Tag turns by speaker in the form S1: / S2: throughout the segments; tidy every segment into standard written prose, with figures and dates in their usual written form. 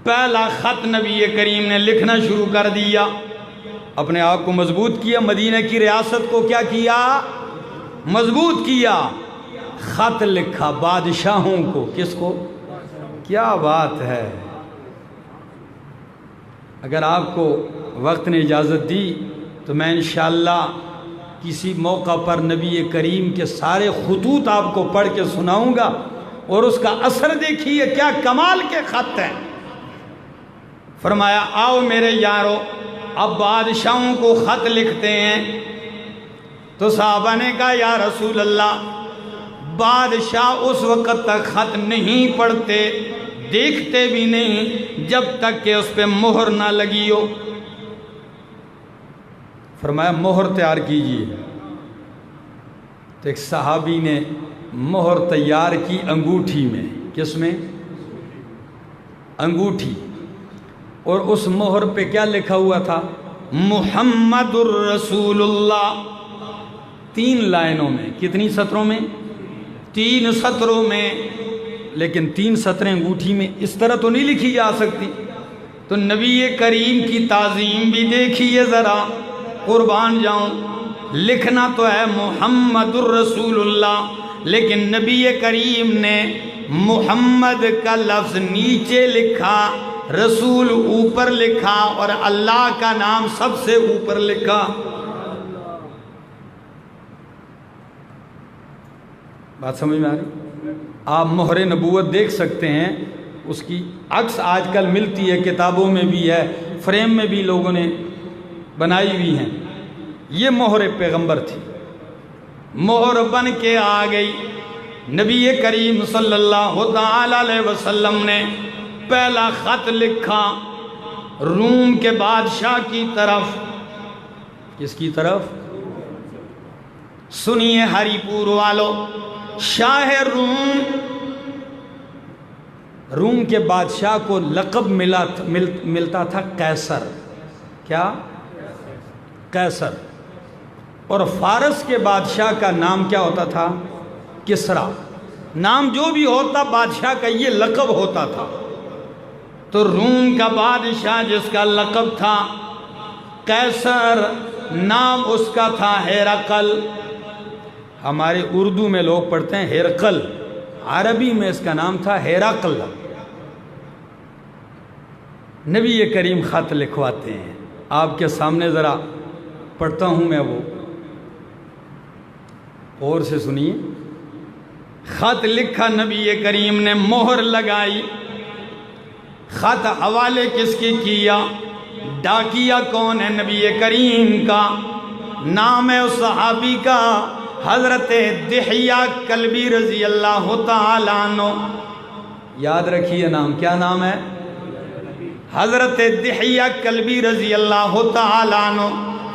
S1: پہلا خط نبی کریم نے لکھنا شروع کر دیا، اپنے آپ کو مضبوط کیا، مدینہ کی ریاست کو کیا کیا؟ مضبوط کیا۔ خط لکھا بادشاہوں کو، کس کو؟ کیا بات ہے! اگر آپ کو وقت نے اجازت دی تو میں انشاءاللہ کسی موقع پر نبی کریم کے سارے خطوط آپ کو پڑھ کے سناؤں گا، اور اس کا اثر دیکھیے کیا کمال کے خط ہیں۔ فرمایا آؤ میرے یارو، اب بادشاہوں کو خط لکھتے ہیں۔ تو صحابہ نے کہا یا رسول اللہ، بادشاہ اس وقت تک خط نہیں پڑھتے، دیکھتے بھی نہیں جب تک کہ اس پہ مہر نہ لگی ہو۔ فرمایا مہر تیار کیجیے۔ تو ایک صحابی نے مہر تیار کی انگوٹھی میں۔ کس میں؟ انگوٹھی۔ اور اس مہر پہ کیا لکھا ہوا تھا؟ محمد الرسول اللہ۔ 3 لائنوں میں۔ کتنی سطروں میں؟ 3 سطروں میں۔ لیکن 3 سطریں انگوٹھی میں اس طرح تو نہیں لکھی جا سکتی، تو نبی کریم کی تعظیم بھی دیکھیے ذرا، قربان جاؤں۔ لکھنا تو ہے محمد الرسول اللہ، لیکن نبی کریم نے محمد کا لفظ نیچے لکھا، رسول اوپر لکھا، اور اللہ کا نام سب سے اوپر لکھا۔ بات سمجھ میں آ رہی؟ آپ مہر نبوت دیکھ سکتے ہیں، اس کی عکس آج کل ملتی ہے، کتابوں میں بھی ہے، فریم میں بھی لوگوں نے بنائی ہوئی ہیں۔ یہ مہر پیغمبر تھی، مہر بن کے آ گئی۔ نبی کریم صلی اللہ تعالی علیہ وسلم نے پہلا خط لکھا روم کے بادشاہ کی طرف۔ کس کی طرف؟ سنیے ہری پور والوں، شاہ روم کے بادشاہ کو لقب ملتا تھا قیصر۔ کیا؟ قیصر۔ اور فارس کے بادشاہ کا نام کیا ہوتا تھا؟ کسرا۔ نام جو بھی ہوتا بادشاہ کا یہ لقب ہوتا تھا۔ تو روم کا بادشاہ جس کا لقب تھا قیصر، نام اس کا تھا ہرقل۔ ہمارے اردو میں لوگ پڑھتے ہیں ہرقل، عربی میں اس کا نام تھا ہرقل۔ نبی کریم خط لکھواتے ہیں، آپ کے سامنے ذرا پڑھتا ہوں میں وہ، اور سے سنیے۔ خط لکھا نبی کریم نے، مہر لگائی۔ خط حوالے کس کی کیا؟ ڈاکیا کون ہے؟ نبی کریم کا۔ نام ہے اس صحابی کا حضرت دحیہ کلبی رضی اللہ تعالیٰ عنہ۔ یاد رکھیے نام، کیا نام ہے؟ حضرت دحیہ کلبی رضی اللہ تعالیٰ عنہ۔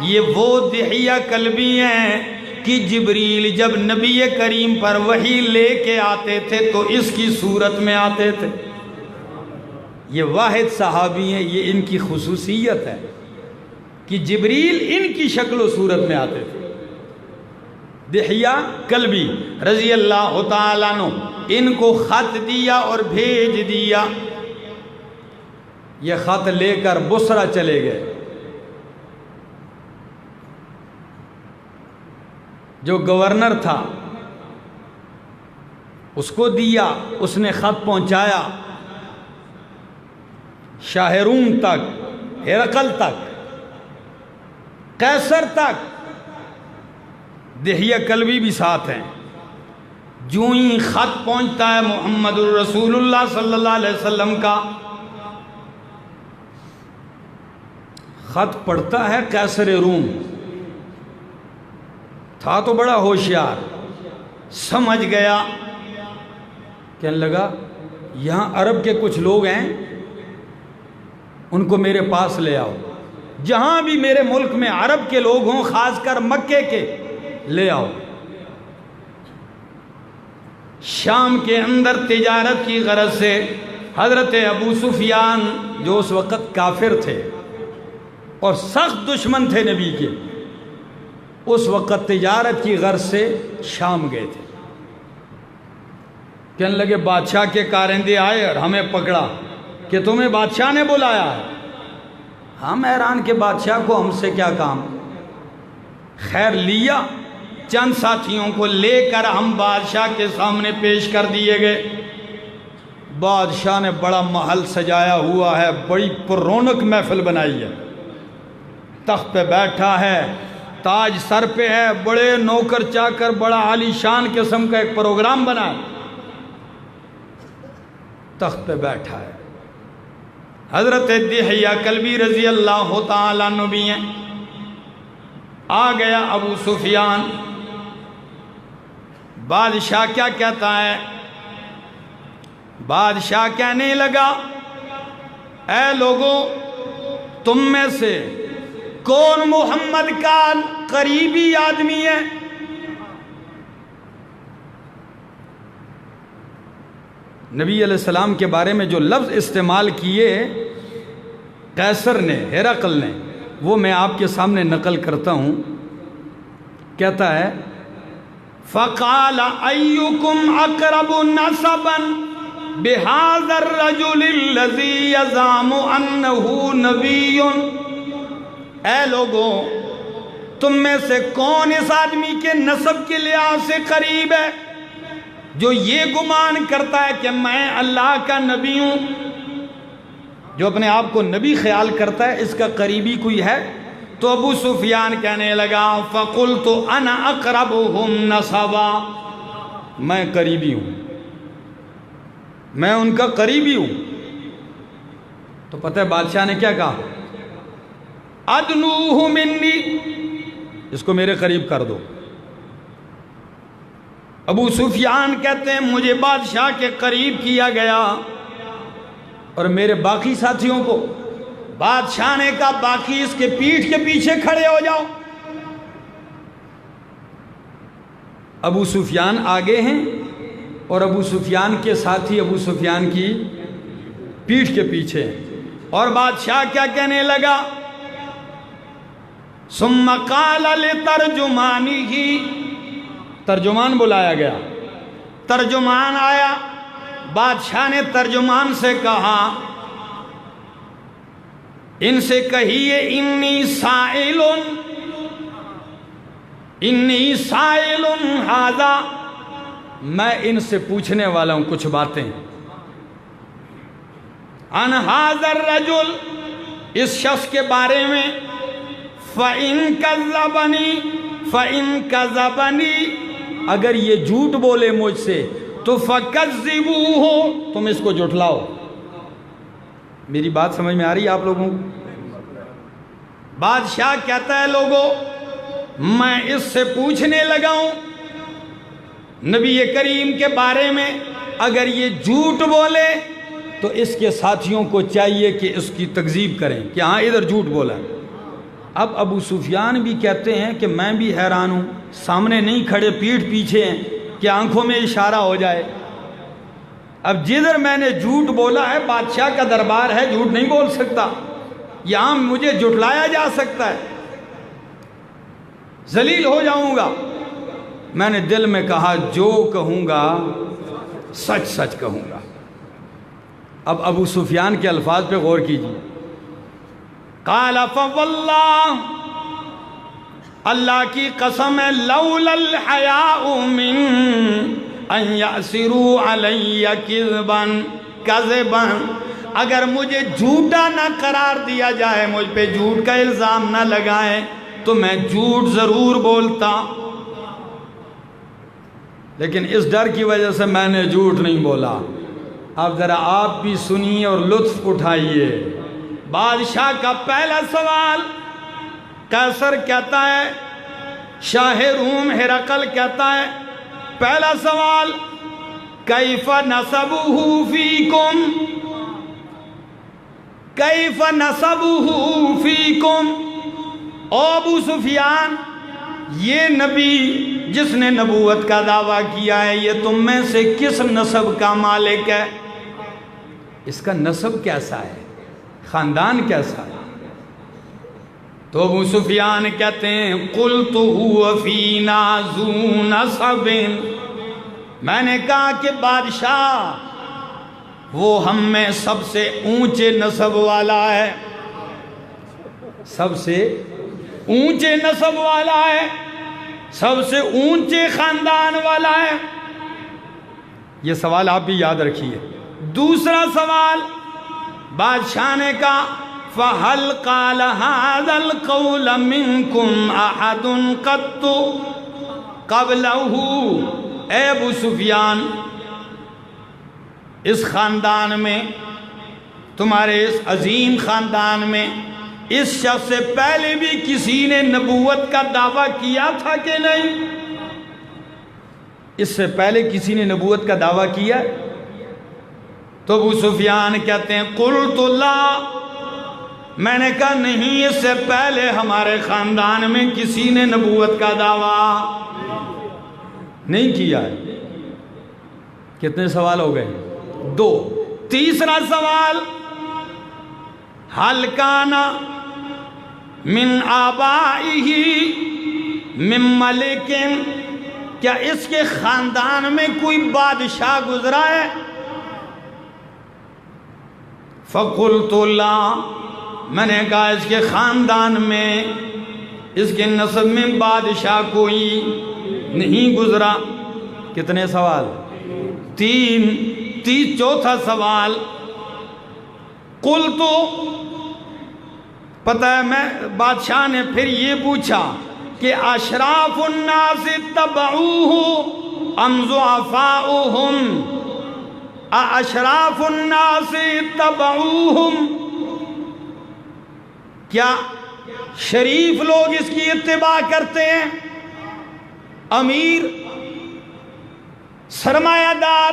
S1: یہ وہ دحیہ کلبی ہیں کہ جبریل جب نبی کریم پر وحی لے کے آتے تھے تو اس کی صورت میں آتے تھے۔ یہ واحد صحابی ہیں، یہ ان کی خصوصیت ہے کہ جبریل ان کی شکل و صورت میں آتے تھے۔ دحیہ کلبی رضی اللہ تعالیٰ عنہ، ان کو خط دیا اور بھیج دیا۔ یہ خط لے کر بصرہ چلے گئے۔ جو گورنر تھا اس کو دیا، اس نے خط پہنچایا شاہ روم تک، ہرقل تک، قیصر تک۔ دحیہ کلبی بھی ساتھ ہیں۔ جو ہی خط پہنچتا ہے محمد الرسول اللہ صلی اللہ علیہ وسلم کا، خط پڑھتا ہے قیصر روم۔ تھا تو بڑا ہوشیار، سمجھ گیا، کہنے لگا یہاں عرب کے کچھ لوگ ہیں، ان کو میرے پاس لے آؤ، جہاں بھی میرے ملک میں عرب کے لوگ ہوں، خاص کر مکے کے، لے آؤ۔ شام کے اندر تجارت کی غرض سے حضرت ابو سفیان جو اس وقت کافر تھے اور سخت دشمن تھے نبی کے، اس وقت تجارت کی غرض سے شام گئے تھے۔ کہنے لگے بادشاہ کے کارندے آئے اور ہمیں پکڑا، کہ تمہیں بادشاہ نے بلایا ہے؟ ہم حیران کہ بادشاہ کو ہم سے کیا کام؟ خیر لیا، چند ساتھیوں کو لے کر ہم بادشاہ کے سامنے پیش کر دیے گئے۔ بادشاہ نے بڑا محل سجایا ہوا ہے، بڑی پر رونق محفل بنائی ہے، تخت پہ بیٹھا ہے، تاج سر پہ ہے، بڑے نوکر چاکر، بڑا عالی شان قسم کا ایک پروگرام بنا ہے، تخت پہ بیٹھا ہے۔ حضرت دحیہ کلبی رضی اللہ تعالیٰ عنہ بھی ہیں۔ آ گیا ابو سفیان، بادشاہ کیا کہتا ہے؟ بادشاہ کہنے لگا اے لوگوں، تم میں سے کون محمد کا قریبی آدمی ہے؟ نبی علیہ السلام کے بارے میں جو لفظ استعمال کیے قیصر نے، ہرقل نے، وہ میں آپ کے سامنے نقل کرتا ہوں۔ کہتا ہے فَقَالَ أَيُّكُمْ أَقْرَبُ نَسَبًا بِهَذَا الرَّجُلِ الَّذِي يَزْعَمُ أَنَّهُ نَبِيٌّ، اے لوگوں تم میں سے کون اس آدمی کے نسب کے لحاظ سے قریب ہے جو یہ گمان کرتا ہے کہ میں اللہ کا نبی ہوں؟ جو اپنے آپ کو نبی خیال کرتا ہے، اس کا قریبی کوئی ہے؟ تو ابو سفیان کہنے لگا فَقُلْتُ أَنَا أَقْرَبُهُمْ نَسَبًا، میں قریبی ہوں، میں ان کا قریبی ہوں۔ تو پتہ ہے بادشاہ نے کیا کہا؟ أَدْنُوهُ مِنِّي، اس کو میرے قریب کر دو۔ ابو سفیان کہتے ہیں مجھے بادشاہ کے قریب کیا گیا اور میرے باقی ساتھیوں کو بادشاہ نے کہا باقی اس کے پیٹھ کے پیچھے کھڑے ہو جاؤ۔ ابو سفیان آگے ہیں اور ابو سفیان کے ساتھی ابو سفیان کی پیٹھ کے پیچھے ہیں۔ اور بادشاہ کیا کہنے لگا؟ ثم قال لترجمانہ، ترجمان بلایا گیا، ترجمان آیا، بادشاہ نے ترجمان سے کہا ان سے کہیے انی سائل ھذا، میں ان سے پوچھنے والا ہوں کچھ باتیں عن ھذا الرجل، اس شخص کے بارے میں، فَإِن كَذَّبَنِي، اگر یہ جھوٹ بولے مجھ سے تو فَكَذِّبُوهُ، تم اس کو جھٹلاؤ۔ میری بات سمجھ میں آ رہی ہے آپ لوگوں کو؟ بادشاہ کہتا ہے لوگوں میں اس سے پوچھنے لگا ہوں نبی کریم کے بارے میں، اگر یہ جھوٹ بولے تو اس کے ساتھیوں کو چاہیے کہ اس کی تکذیب کریں کہ ہاں ادھر جھوٹ بولا۔ اب ابو سفیان بھی کہتے ہیں کہ میں بھی حیران ہوں، سامنے نہیں کھڑے، پیٹھ پیچھے ہیں کہ آنکھوں میں اشارہ ہو جائے۔ اب جدھر میں نے جھوٹ بولا ہے، بادشاہ کا دربار ہے، جھوٹ نہیں بول سکتا، یہاں مجھے جھٹلایا جا سکتا ہے، ذلیل ہو جاؤں گا۔ میں نے دل میں کہا جو کہوں گا سچ سچ کہوں گا۔ اب ابو سفیان کے الفاظ پہ غور کیجیے۔ قال فواللہ، اللہ کی قسم ہے، لولا الحیاء من ان یأسروا علی کذبا، اگر مجھے جھوٹا نہ قرار دیا جائے، مجھ پہ جھوٹ کا الزام نہ لگائیں تو میں جھوٹ ضرور بولتا، لیکن اس ڈر کی وجہ سے میں نے جھوٹ نہیں بولا۔ اب ذرا آپ بھی سنیے اور لطف اٹھائیے۔ بادشاہ کا پہلا سوال، قیصر کہتا ہے، شاہ روم ہرقل کہتا ہے، پہلا سوال کیف نسبہ فیکم، کیف نسبہ فیکم، او ابو سفیان یہ نبی جس نے نبوت کا دعویٰ کیا ہے یہ تم میں سے کس نسب کا مالک ہے؟ اس کا نسب کیسا ہے، خاندان کیسا ہے؟ تو ابو سفیان کہتے ہیں قلت هو فینا ذو نسب، میں نے کہا کہ بادشاہ وہ ہم میں سب سے اونچے نسب والا ہے، سب سے اونچے نسب والا ہے، سب سے اونچے خاندان والا ہے۔ یہ سوال آپ بھی یاد رکھیے۔ دوسرا سوال بادشاہ نے کہا فَهَلْ قَالَ هَذَا الْقَوْلَ مِنْكُمْ أَحَدٌ قَطُّ قَبْلَهُ۔ اے ابو سفیان، اس خاندان میں، تمہارے اس عظیم خاندان میں، اس شخص سے پہلے بھی کسی نے نبوت کا دعویٰ کیا تھا کہ نہیں؟ اس سے پہلے کسی نے نبوت کا دعویٰ کیا؟ تو ابو سفیان کہتے ہیں قلت لا، میں نے کہا نہیں، اس سے پہلے ہمارے خاندان میں کسی نے نبوت کا دعویٰ نہیں کیا ہے۔ کتنے سوال ہو گئے؟ 2۔ تیسرا سوال حل کان من آبائہ من ملک، کیا اس کے خاندان میں کوئی بادشاہ گزرا ہے؟ فقلت لا، میں نے کہا اس کے خاندان میں، اس کے نسب میں بادشاہ کوئی نہیں گزرا۔ کتنے سوال؟ 3۔ چوتھا سوال قلت، پتہ ہے میں بادشاہ نے پھر یہ پوچھا کہ اشراف الناس تبعوہ ام ضعفاؤہم، اشراف الناس تبعوہم، کیا شریف لوگ اس کی اتباع کرتے ہیں، امیر سرمایہ دار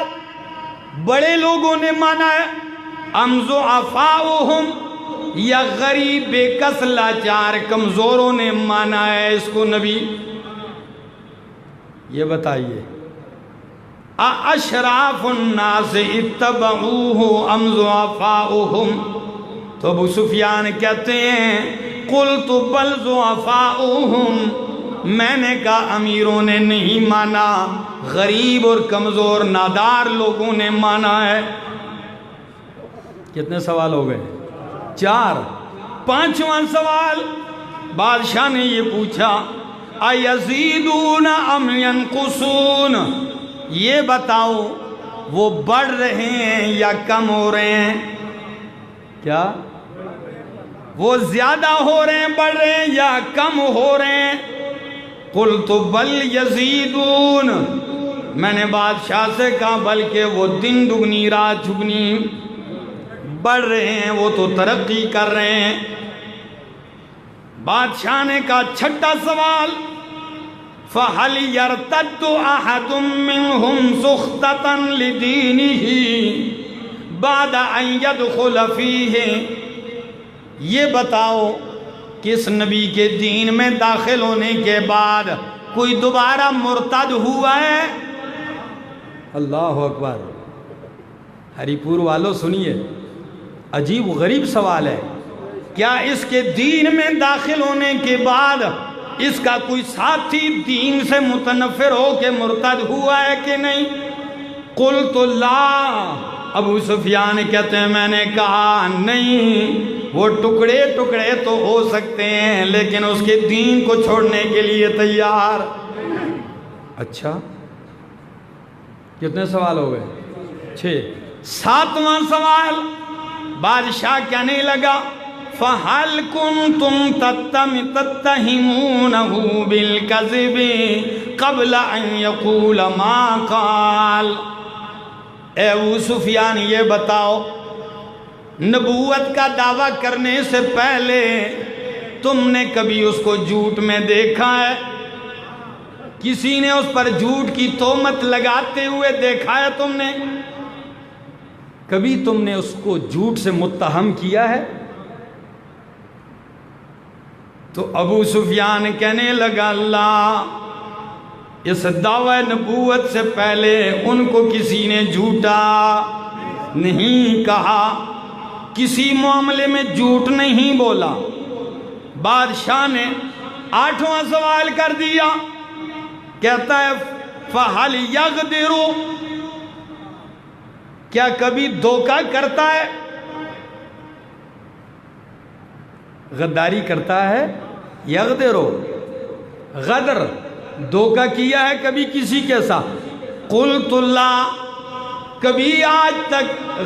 S1: بڑے لوگوں نے مانا ہے، ام ضعفاؤہم، یا غریب بے کس لاچار کمزوروں نے مانا ہے اس کو نبی؟ یہ بتائیے، اشراف الناس اتبعوہ ام ضعفاؤہم؟ تو ابو سفیان کہتے ہیں قلت بل ضعفاؤہم، میں نے کہا امیروں نے نہیں مانا، غریب اور کمزور نادار لوگوں نے مانا ہے۔ کتنے سوال ہو گئے؟ 4۔ 5واں سوال بادشاہ نے یہ پوچھا ایزیدون ام ینقصون، یہ بتاؤ وہ بڑھ رہے ہیں یا کم ہو رہے ہیں؟ کیا وہ زیادہ ہو رہے ہیں، بڑھ رہے ہیں، یا کم ہو رہے ہیں؟ قلت بل یزیدون، میں نے بادشاہ سے کہا بلکہ وہ دن دگنی رات چگنی بڑھ رہے ہیں، وہ تو ترقی کر رہے ہیں۔ بادشاہ نے کہا 6واں سوال فَهَلْ يَرْتَدُّ أَحَدٌ مِّنْهُمْ سُخْطَةً لِدِينِهِ بَعْدَ أَنْ يَدْخُلَ فِيهِ، یہ بتاؤ کہ اس نبی کے دین میں داخل ہونے کے بعد کوئی دوبارہ مرتد ہوا ہے؟ اللہ اکبر۔ ہری پور والوں سنیے، عجیب و غریب سوال ہے، کیا اس کے دین میں داخل ہونے کے بعد اس کا کوئی ساتھی دین سے متنفر ہو کے مرتد ہوا ہے کہ نہیں؟ قلت لا، ابو سفیان کہتے ہیں میں نے کہا نہیں، وہ ٹکڑے ٹکڑے تو ہو سکتے ہیں لیکن اس کے دین کو چھوڑنے کے لیے تیار۔ اچھا، کتنے سوال ہو گئے؟ 6۔ 7واں سوال بادشاہ کہنے لگا فَهَلْ كُنْتُمْ تَتَّهِمُونَهُ بِالْكَذِبِ قَبْلَ أَنْ يَقُولَ مَا قَالَ، اے ابو سفیان یہ بتاؤ نبوت کا دعویٰ کرنے سے پہلے تم نے کبھی اس کو جھوٹ میں دیکھا ہے؟ کسی نے اس پر جھوٹ کی تہمت لگاتے ہوئے دیکھا ہے تم نے؟ کبھی تم نے اس کو جھوٹ سے متہم کیا ہے؟ تو ابو سفیان کہنے لگا اللہ، اس دعوی نبوت سے پہلے ان کو کسی نے جھوٹا نہیں کہا، کسی معاملے میں جھوٹ نہیں بولا۔ بادشاہ نے 8واں سوال کر دیا، کہتا ہے فَهَلْ يَغْدِرُ کیا کبھی دھوکہ کرتا ہے؟ غداری کرتا ہے؟ یغدر، غدر، دھوکہ کیا ہے کبھی کسی کے ساتھ؟ قلت لا، کبھی آج تک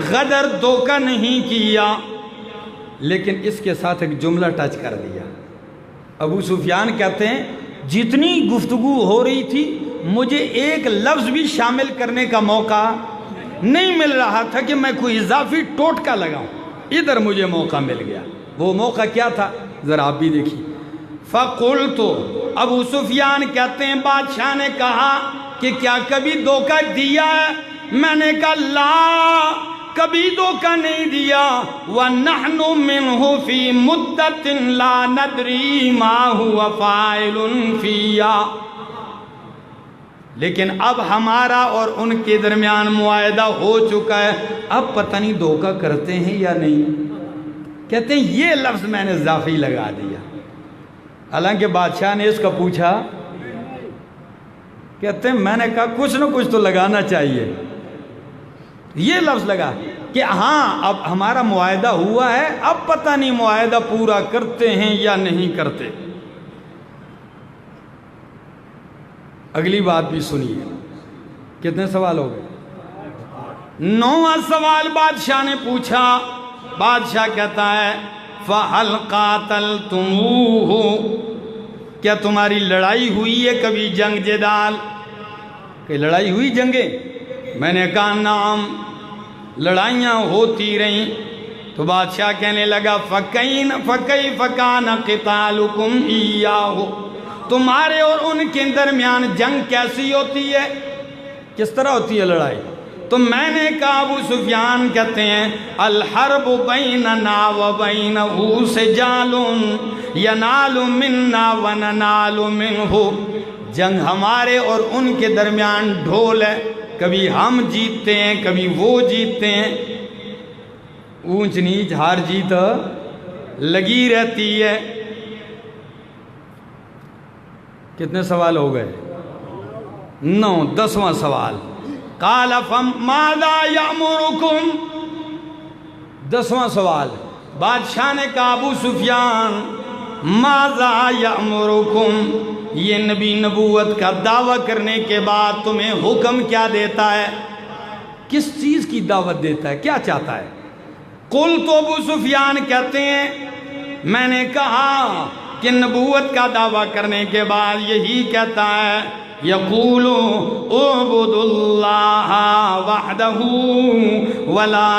S1: غدر دھوکہ نہیں کیا، لیکن اس کے ساتھ ایک جملہ ٹچ کر دیا۔ ابو سفیان کہتے ہیں جتنی گفتگو ہو رہی تھی مجھے ایک لفظ بھی شامل کرنے کا موقع نہیں مل رہا تھا کہ میں کوئی اضافی ٹوٹکا لگاؤں، ادھر مجھے موقع مل گیا۔ وہ موقع کیا تھا ذرا آپ بھی دیکھیے۔ فَقُلْتُ، ابو سفیان کہتے ہیں بادشاہ نے کہا کہ کیا کبھی دھوکہ دیا ہے؟ میں نے کہا لا، کبھی دھوکہ نہیں دیا۔ وَنَحْنُ مِنْهُ فِي مُدَّةٍ لَا نَدْرِي مَا هُوَ فَاعِلٌ فِيهَا، لیکن اب ہمارا اور ان کے درمیان معاہدہ ہو چکا ہے، اب پتہ نہیں دھوکہ کرتے ہیں یا نہیں۔ کہتے ہیں یہ لفظ میں نے اضافی لگا دیا، حالانکہ بادشاہ نے اس کا پوچھا۔ کہتے ہیں میں نے کہا کچھ نہ کچھ تو لگانا چاہیے، یہ لفظ لگا کہ ہاں اب ہمارا معاہدہ ہوا ہے، اب پتہ نہیں معاہدہ پورا کرتے ہیں یا نہیں کرتے۔ اگلی بات بھی سنیے، کتنے سوال ہو گئے؟ 9واں سوال بادشاہ نے پوچھا۔ بادشاہ کہتا ہے فَهَلْ قَاتَلْتُمُوهُ، کیا تمہاری لڑائی ہوئی ہے کبھی، جنگ جدال، کہ لڑائی ہوئی جنگیں؟ میں نے کہا نعم، لڑائیاں ہوتی رہیں۔ تو بادشاہ کہنے لگا فَكَيْفَ كَانَ قِتَالُكُمْ إِيَّاهُ، تمہارے اور ان کے درمیان جنگ کیسی ہوتی ہے، کس طرح ہوتی ہے لڑائی؟ تو میں نے کہا ابو سفیان کہتے ہیں الحرب بیننا و بینہ سجال ینال منا وننال منہ، جنگ ہمارے اور ان کے درمیان ڈھول ہے، کبھی ہم جیتتے ہیں کبھی وہ جیتتے ہیں، اونچ نیچ ہار جیت لگی رہتی ہے۔ کتنے سوال ہو گئے؟ 9۔ 10واں سوال قال فماذا یامرکم، 10واں سوال بادشاہ نے کہا ابو سفیان ماذا یامرکم، یہ نبی نبوت کا دعویٰ کرنے کے بعد تمہیں حکم کیا دیتا ہے، کس چیز کی دعوت دیتا ہے، کیا چاہتا ہے؟ قلت، ابو سفیان کہتے ہیں میں نے کہا کہ نبوت کا دعویٰ کرنے کے بعد یہی کہتا ہے یقول اعبدوا اللہ وحدہ ولا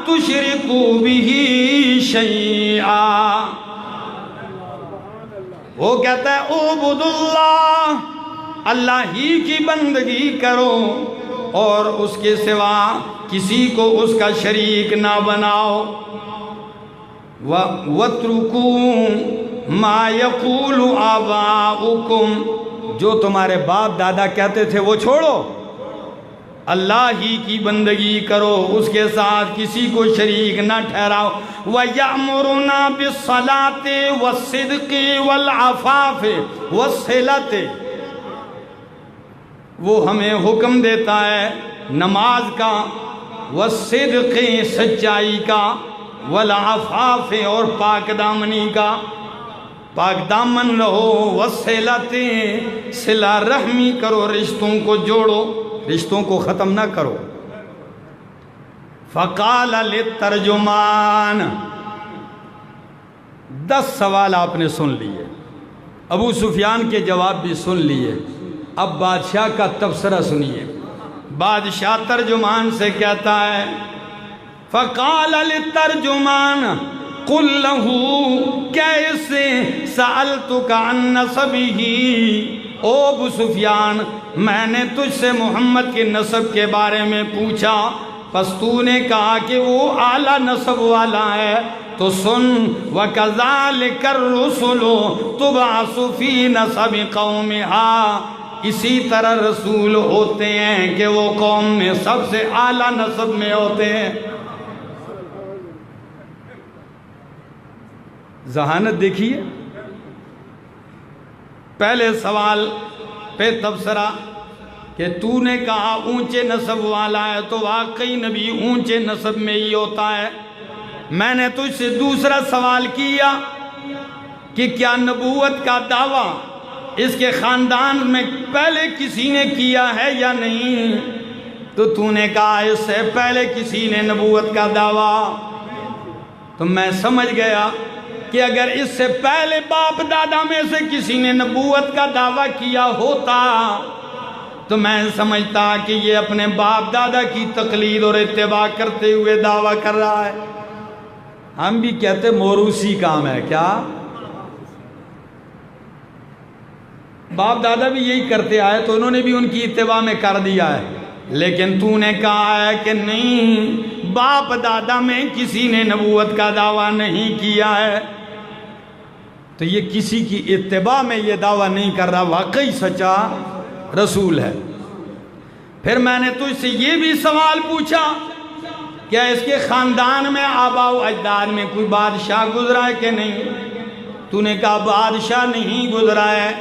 S1: تشرکوا بہ شیئا، وہ کہتا ہے اعبدوا اللہ، اللہ ہی کی بندگی کرو اور اس کے سوا کسی کو اس کا شریک نہ بناؤ، وَاتْرُكُوا مَا يَقُولُ آبَاؤُكُمْ، جو تمہارے باپ دادا کہتے تھے وہ چھوڑو، اللہ ہی کی بندگی کرو، اس کے ساتھ کسی کو شریک نہ ٹھہراؤ۔ وَيَأْمُرُنَا بِالصَّلَاةِ وَالصِّدْقِ وَالْعَفَافِ وَالصِّلَةِ، وہ ہمیں حکم دیتا ہے نماز کا، وَالصِّدْقِ سچائی کا، وَالْعَفَافِ اور پاک دامنی کا، پاک دامن رہو، وَالصِّلَةِ صلہ رحمی کرو، رشتوں کو جوڑو، رشتوں کو ختم نہ کرو۔ فقال للترجمان، 10 سوال آپ نے سن لیے، ابو سفیان کے جواب بھی سن لیے، اب بادشاہ کا تبصرہ سنیے۔ بادشاہ ترجمان سے کہتا ہے فقال للترجمان قل له کیسے سألتک عن نسبہ، او ابو سفیان میں نے تجھ سے محمد کے نسب کے بارے میں پوچھا، پس تو نے کہا کہ وہ اعلیٰ نسب والا ہے، تو سن وَكَذَلِكَ الرُّسُلُ تُبْعَثُ فِي نَسَبِ قَوْمِهَا، اسی طرح رسول ہوتے ہیں کہ وہ قوم میں سب سے اعلیٰ نسب میں ہوتے ہیں۔ ذہانت دیکھیے، پہلے سوال پہ تبصرہ، کہ تو نے کہا اونچے نسب والا ہے تو واقعی نبی اونچے نسب میں ہی ہوتا ہے۔ میں نے تجھ سے دوسرا سوال کیا کہ کیا نبوت کا دعویٰ اس کے خاندان میں پہلے کسی نے کیا ہے یا نہیں، تو نے کہا اس سے پہلے کسی نے نبوت کا دعویٰ۔ تو میں سمجھ گیا کہ اگر اس سے پہلے باپ دادا میں سے کسی نے نبوت کا دعویٰ کیا ہوتا تو میں سمجھتا کہ یہ اپنے باپ دادا کی تقلید اور اتباع کرتے ہوئے دعویٰ کر رہا ہے۔ ہم بھی کہتے موروثی کام ہے، کیا باپ دادا بھی یہی کرتے آئے تو انہوں نے بھی ان کی اتباع میں کر دیا ہے، لیکن تو نے کہا ہے کہ نہیں، باپ دادا میں کسی نے نبوت کا دعویٰ نہیں کیا ہے، تو یہ کسی کی اتباع میں یہ دعویٰ نہیں کر رہا، واقعی سچا رسول ہے۔ پھر میں نے تجھ سے یہ بھی سوال پوچھا کیا اس کے خاندان میں آبا و اجداد میں کوئی بادشاہ گزرا ہے کہ نہیں، تو نے کہا بادشاہ نہیں گزرا ہے۔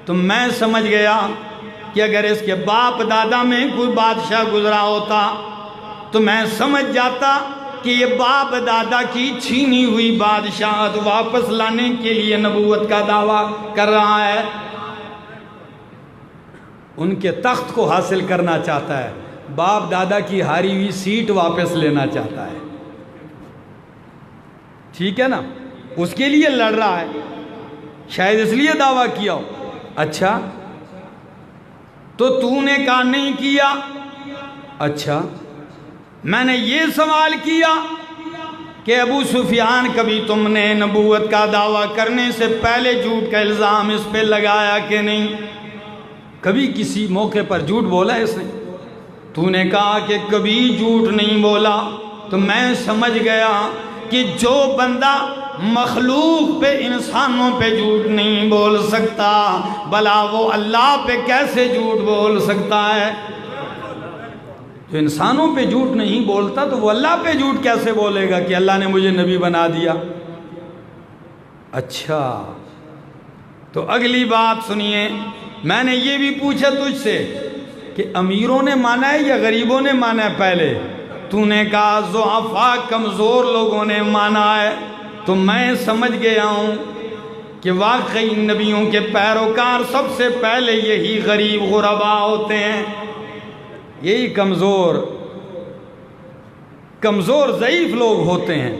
S1: تو میں سمجھ گیا کہ اگر اس کے باپ دادا میں کوئی بادشاہ گزرا ہوتا تو میں سمجھ جاتا کہ یہ باپ دادا کی چھینی ہوئی بادشاہت واپس لانے کے لیے نبوت کا دعویٰ کر رہا ہے، ان کے تخت کو حاصل کرنا چاہتا ہے، باپ دادا کی ہاری ہوئی سیٹ واپس لینا چاہتا ہے، ٹھیک ہے نا، اس کے لیے لڑ رہا ہے، شاید اس لیے دعویٰ کیا ہو۔ اچھا تو نے کہا نہیں کیا۔ اچھا میں نے یہ سوال کیا کہ ابو سفیان کبھی تم نے نبوت کا دعویٰ کرنے سے پہلے جھوٹ کا الزام اس پہ لگایا کہ نہیں، کبھی کسی موقع پر جھوٹ بولا اس نے؟ تو نے کہا کہ کبھی جھوٹ نہیں بولا۔ تو میں سمجھ گیا کہ جو بندہ مخلوق پہ انسانوں پہ جھوٹ نہیں بول سکتا بلا وہ اللہ پہ کیسے جھوٹ بول سکتا ہے؟ جو انسانوں پہ جھوٹ نہیں بولتا تو وہ اللہ پہ جھوٹ کیسے بولے گا کہ اللہ نے مجھے نبی بنا دیا؟ اچھا تو اگلی بات سنیے، میں نے یہ بھی پوچھا تجھ سے کہ امیروں نے مانا ہے یا غریبوں نے مانا ہے پہلے؟ تو نے کہا ضعفاء کمزور لوگوں نے مانا ہے۔ تو میں سمجھ گیا ہوں کہ واقعی نبیوں کے پیروکار سب سے پہلے یہی غریب غربا ہوتے ہیں، یہی کمزور ضعیف لوگ ہوتے ہیں،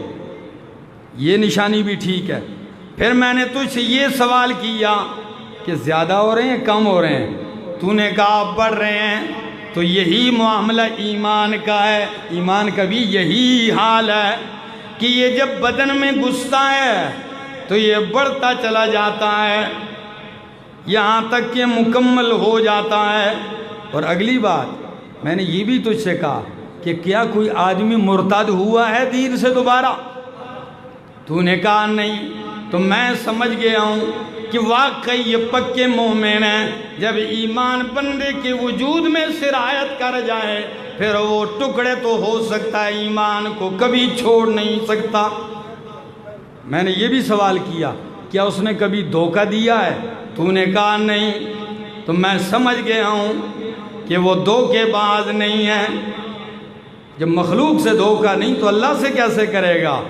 S1: یہ نشانی بھی ٹھیک ہے۔ پھر میں نے تجھ سے یہ سوال کیا کہ زیادہ ہو رہے ہیں کم ہو رہے ہیں؟ تو نے کہا بڑھ رہے ہیں۔ تو یہی معاملہ ایمان کا ہے، ایمان کا بھی یہی حال ہے کہ یہ جب بدن میں گھستا ہے تو یہ بڑھتا چلا جاتا ہے یہاں تک کہ مکمل ہو جاتا ہے۔ اور اگلی بات میں نے یہ بھی تجھ سے کہا کہ کیا کوئی آدمی مرتد ہوا ہے دین سے دوبارہ؟ تو نے کہا نہیں۔ تو میں سمجھ گیا ہوں کہ واقعی یہ پکے مومن ہیں، جب ایمان بندے کے وجود میں سرایت کر جائے پھر وہ ٹکڑے تو ہو سکتا ہے، ایمان کو کبھی چھوڑ نہیں سکتا۔ میں نے یہ بھی سوال کیا کیا اس نے کبھی دھوکہ دیا ہے؟ تو نے کہا نہیں۔ تو میں سمجھ گیا ہوں کہ وہ دھوکے باز نہیں ہے، جب مخلوق سے دھوکہ نہیں تو اللہ سے کیسے کرے گا؟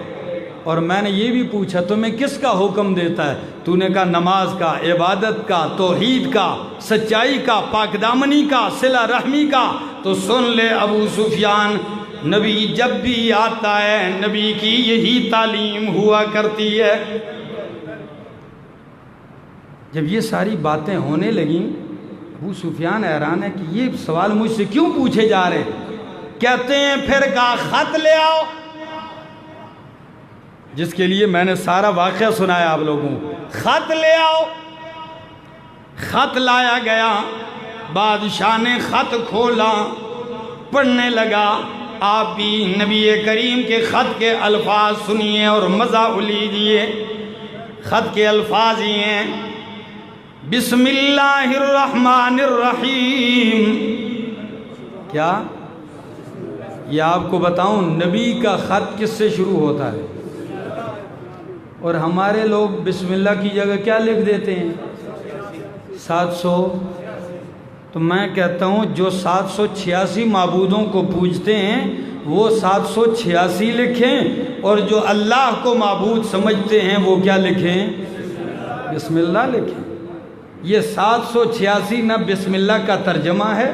S1: اور میں نے یہ بھی پوچھا تمہیں کس کا حکم دیتا ہے؟ تو نے کہا نماز کا، عبادت کا، توحید کا، سچائی کا، پاک دامنی کا، صلہ رحمی کا۔ تو سن لے ابو سفیان، نبی جب بھی آتا ہے نبی کی یہی تعلیم ہوا کرتی ہے۔ جب یہ ساری باتیں ہونے لگیں ابو سفیان حیران ہے کہ یہ سوال مجھ سے کیوں پوچھے جا رہے؟ کہتے ہیں پھر کہا خط لے آؤ، جس کے لیے میں نے سارا واقعہ سنایا آپ لوگوں کو۔ خط لے آؤ، خط لایا گیا، بادشاہ نے خط کھولا، پڑھنے لگا۔ آپ بھی نبی کریم کے خط کے الفاظ سنیے اور مزہ لیجیے۔ خط کے الفاظ یہ ہیں، بسم اللہ الرحمن الرحیم۔ کیا یہ آپ کو بتاؤں نبی کا خط کس سے شروع ہوتا ہے؟ اور ہمارے لوگ بسم اللہ کی جگہ کیا لکھ دیتے ہیں؟ 700 تو میں کہتا ہوں جو 786 معبودوں کو پوجتے ہیں وہ 786 لکھیں، اور جو اللہ کو معبود سمجھتے ہیں وہ کیا لکھیں؟ بسم اللہ لکھیں۔ یہ 786 نہ بسم اللہ کا ترجمہ ہے،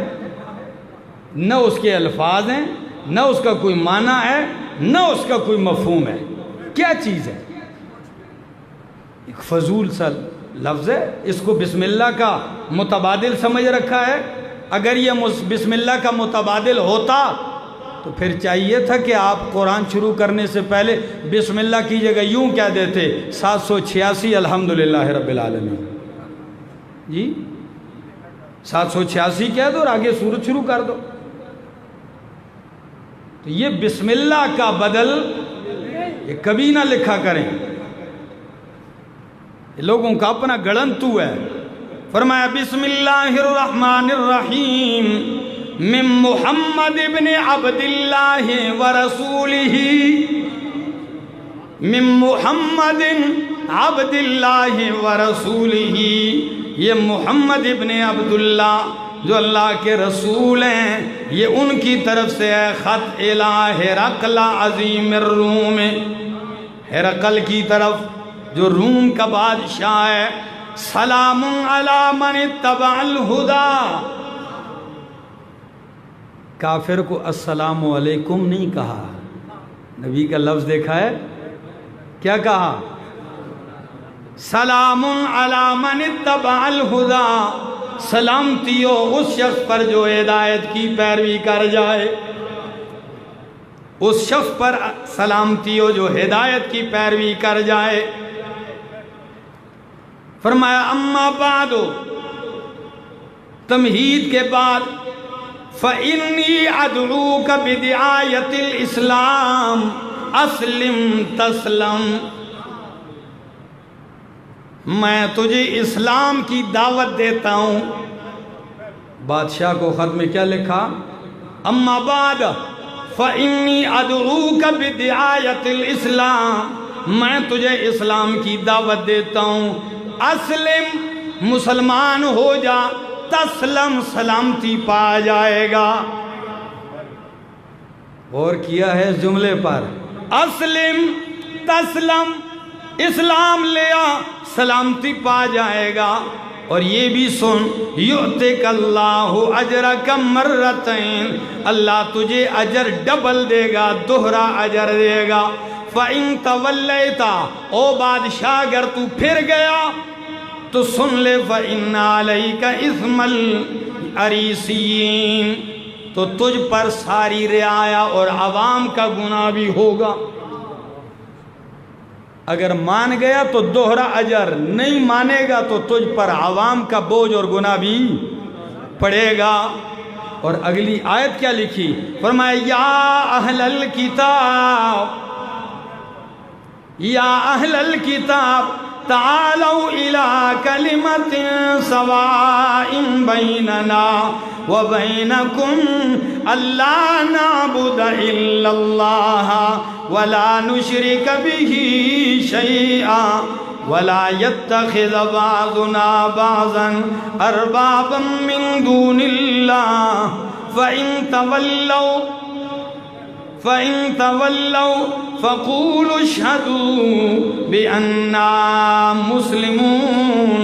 S1: نہ اس کے الفاظ ہیں، نہ اس کا کوئی معنی ہے، نہ اس کا کوئی مفہوم ہے۔ کیا چیز ہے؟ ایک فضول سا لفظ ہے، اس کو بسم اللہ کا متبادل سمجھ رکھا ہے۔ اگر یہ بسم اللہ کا متبادل ہوتا تو پھر چاہیے تھا کہ آپ قرآن شروع کرنے سے پہلے بسم اللہ کی جگہ یوں کہہ دیتے 786 الحمدللہ رب العالمین۔ جی 786 کہہ دو اور آگے سورت شروع کر دو۔ تو یہ بسم اللہ کا بدل یہ کبھی نہ لکھا کریں، یہ لوگوں کا اپنا گڑنتو ہے۔ فرمایا بسم اللہ الرحمن الرحیم من محمد ابن عبداللہ ورسولہ، من محمد عبداللہ ورسولہ، یہ محمد ابن عبداللہ جو اللہ کے رسول ہیں، یہ ان کی طرف سے ہے خط الہ ہرقل عظیم الروم، ہرقل کی طرف جو روم کا بادشاہ ہے۔ سلام علی من اتبع الہدی، کافر کو السلام علیکم نہیں کہا، نبی کا لفظ دیکھا ہے کیا کہا؟ سلام علی من اتبع الہدی، سلامتی ہو اس شخص پر جو ہدایت کی پیروی کر جائے، اس شخص پر سلامتی ہو جو ہدایت کی پیروی کر جائے۔ فرمایا اما بعد، تمہید کے بعد، فإنی ادعوک بدعایت الاسلام اسلم تسلم، میں تجھے اسلام کی دعوت دیتا ہوں۔ بادشاہ کو خط میں کیا لکھا؟ اما بعد فإنی ادعوک بدعایت الاسلام، میں تجھے اسلام کی دعوت دیتا ہوں۔ اسلم، مسلمان ہو جا، تسلم، سلامتی پا جائے گا۔ غور کیا ہے اس جملے پر؟ اسلم تسلم، اسلام لیا سلامتی پا جائے گا۔ اور یہ بھی سن، یؤتک اللہ اجرک مرتین، اللہ تجھے اجر ڈبل دے گا، دوہرا اجر دے گا۔ فَإِن تَوَلَّيْتَ، او بادشاہ اگر تو پھر گیا تو سن لے، فَإِنَّ عَلَيْكَ إِثْمَ الْعَرِيسِيِّينَ، تو تجھ پر ساری رعایا اور عوام کا گناہ بھی ہوگا۔ اگر مان گیا تو دوہرا اجر، نہیں مانے گا تو تجھ پر عوام کا بوجھ اور گناہ بھی پڑے گا۔ اور اگلی آیت کیا لکھی؟ فرمایا یا اہل الکتاب، یا اہل الکتاب تعالوا الی کلمۃ سواء بیننا وبینکم الا نعبد الا اللہ ولا نشرک بہ شیئا ولا يتخذ بعضنا بعضا اربابا من دون اللہ فَإِن تَوَلَّوْا فَقُولُوا اشْهَدُوا بِأَنَّا مُسْلِمُونَ۔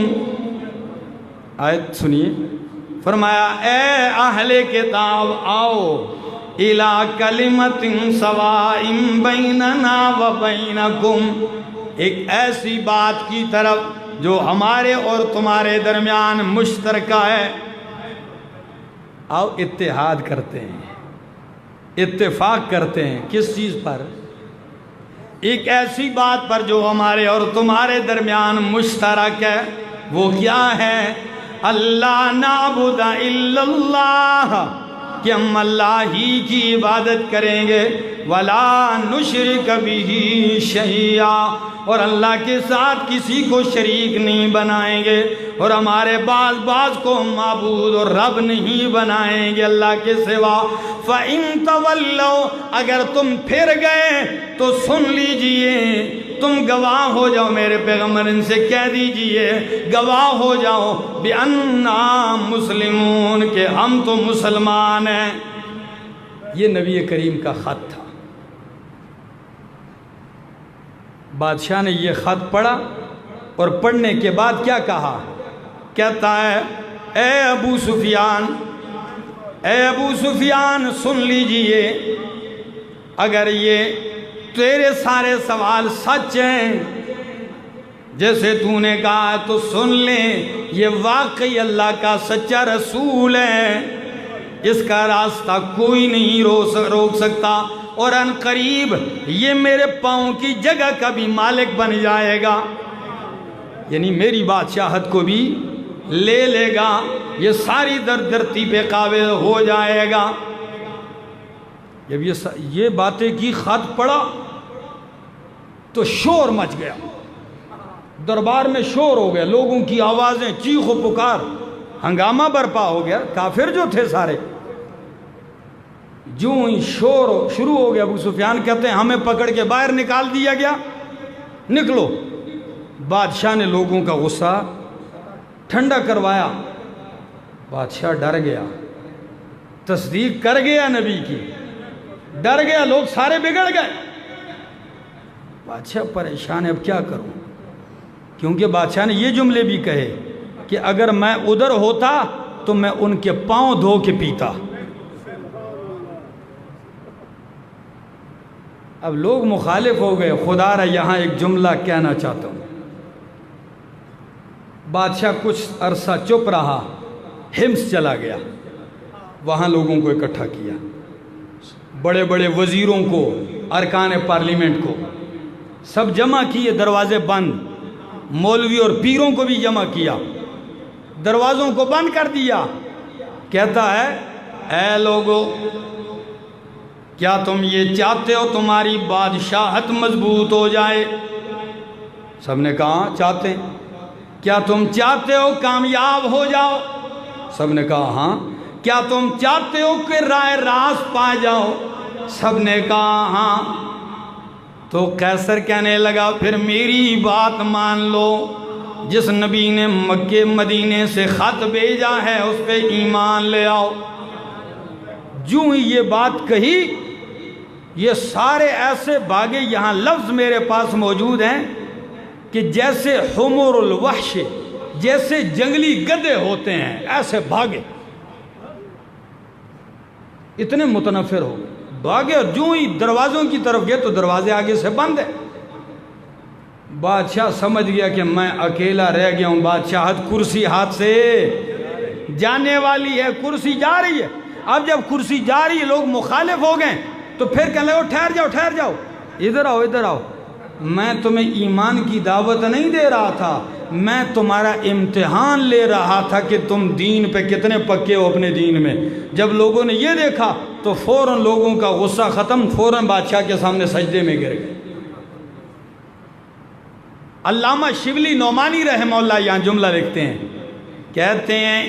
S1: آیت سنیے، فرمایا اے اہل کتاب آؤ اِلَىٰ کَلِمَةٍ سَوَاءٍ بَيْنَنَا وَبَيْنَكُمْ، ایک ایسی بات کی طرف جو ہمارے اور تمہارے درمیان مشترکہ ہے۔ آؤ اتحاد کرتے ہیں، اتفاق کرتے ہیں، کس چیز پر؟ ایک ایسی بات پر جو ہمارے اور تمہارے درمیان مشترک ہے۔ وہ کیا ہے؟ اللہ نعبد الا اللہ، کہ ہم اللہ ہی کی عبادت کریں گے، ولا نشرک بہ شیئا، اور اللہ کے ساتھ کسی کو شریک نہیں بنائیں گے، اور ہمارے بعض کو معبود اور رب نہیں بنائیں گے اللہ کے سوا۔ فَإِن تَوَلَّوْا، اگر تم پھر گئے تو سن لیجئے، تم گواہ ہو جاؤ، میرے پیغمبر ان سے کہہ دیجئے گواہ ہو جاؤ بِأَنَّا مسلمون، کہ ہم تو مسلمان ہیں۔ یہ نبی کریم کا خط تھا۔ بادشاہ نے یہ خط پڑھا اور پڑھنے کے بعد کیا کہا؟ کہتا ہے اے ابو سفیان، اے ابو سفیان سن لیجئے، اگر یہ تیرے سارے سوال سچ ہیں جیسے تو نے کہا تو سن لیں، یہ واقعی اللہ کا سچا رسول ہے، اس کا راستہ کوئی نہیں روک سکتا، اور ان قریب یہ میرے پاؤں کی جگہ کا بھی مالک بن جائے گا، یعنی میری بادشاہت کو بھی لے لے گا، یہ ساری دھرتی پہ قابل ہو جائے گا۔ جب یہ باتیں کی، خط پڑا تو شور مچ گیا، دربار میں شور ہو گیا، لوگوں کی آوازیں، چیخ و پکار، ہنگامہ برپا ہو گیا۔ کافر جو تھے سارے، جو ہی شور شروع ہو گیا، ابو سفیان کہتے ہیں ہمیں پکڑ کے باہر نکال دیا گیا، نکلو۔ بادشاہ نے لوگوں کا غصہ ٹھنڈا کروایا، بادشاہ ڈر گیا، تصدیق کر گیا نبی کی، ڈر گیا، لوگ سارے بگڑ گئے۔ بادشاہ پریشان ہے، اب کیا کروں؟ کیونکہ بادشاہ نے یہ جملے بھی کہے کہ اگر میں ادھر ہوتا تو میں ان کے پاؤں دھو کے پیتا۔ اب لوگ مخالف ہو گئے، خدا را یہاں ایک جملہ کہنا چاہتا ہوں۔ بادشاہ کچھ عرصہ چپ رہا، ہمس چلا گیا، وہاں لوگوں کو اکٹھا کیا، بڑے بڑے وزیروں کو، ارکان پارلیمنٹ کو سب جمع کیے، دروازے بند، مولوی اور پیروں کو بھی جمع کیا، دروازوں کو بند کر دیا۔ کہتا ہے اے لوگو، کیا تم یہ چاہتے ہو تمہاری بادشاہت مضبوط ہو جائے؟ سب نے کہا چاہتے ہیں۔ کیا تم چاہتے ہو کامیاب ہو جاؤ؟ سب نے کہا ہاں۔ کیا تم چاہتے ہو کہ رائے راست پا جاؤ؟ سب نے کہا ہاں۔ تو قیصر کہنے لگا پھر میری بات مان لو، جس نبی نے مکے مدینے سے خط بھیجا ہے اس پہ ایمان لے آؤ۔ جو ہی یہ بات کہی، یہ سارے ایسے بھاگے، یہاں لفظ میرے پاس موجود ہیں کہ جیسے حمر الوحش، جیسے جنگلی گدھے ہوتے ہیں، ایسے بھاگے، اتنے متنفر ہو بھاگے، اور جو ہی دروازوں کی طرف گئے تو دروازے آگے سے بند ہے۔ بادشاہ سمجھ گیا کہ میں اکیلا رہ گیا ہوں، بادشاہت کرسی ہاتھ سے جانے والی ہے، کرسی جا رہی ہے۔ اب جب کرسی جا رہی ہے، لوگ مخالف ہو گئے، تو پھر کہنے لگو ٹھہر جاؤ ٹھہر جاؤ، ادھر آؤ ادھر آؤ، میں تمہیں ایمان کی دعوت نہیں دے رہا تھا، میں تمہارا امتحان لے رہا تھا کہ تم دین پہ کتنے پکے ہو اپنے دین میں۔ جب لوگوں نے یہ دیکھا تو فوراً لوگوں کا غصہ ختم، فوراً بادشاہ کے سامنے سجدے میں گر گئے۔ علامہ شبلی نعمانی رحمہ اللہ یہاں جملہ لکھتے ہیں، کہتے ہیں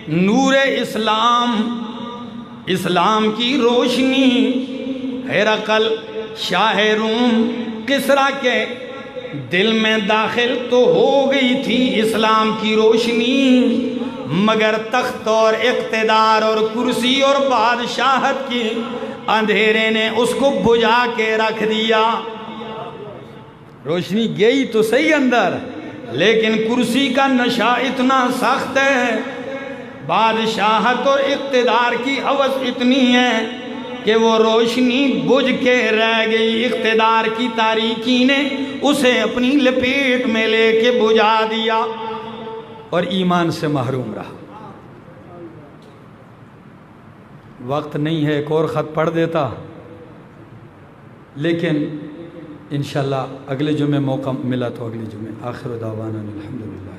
S1: نور اسلام، اسلام کی روشنی، ہرقل شاہ روم کسریٰ کے دل میں داخل تو ہو گئی تھی اسلام کی روشنی، مگر تخت اور اقتدار اور کرسی اور بادشاہت کی اندھیرے نے اس کو بجھا کے رکھ دیا۔ روشنی گئی تو صحیح اندر، لیکن کرسی کا نشہ اتنا سخت ہے، بادشاہت اور اقتدار کی ہوس اتنی ہے کہ وہ روشنی بجھ کے رہ گئی، اقتدار کی تاریکی نے اسے اپنی لپیٹ میں لے کے بجھا دیا، اور ایمان سے محروم رہا۔ وقت نہیں ہے، ایک اور خط پڑھ دیتا، لیکن انشاءاللہ اگلے جمعے موقع ملا تو اگلے جمعے۔ آخر دعوانا الحمدللہ۔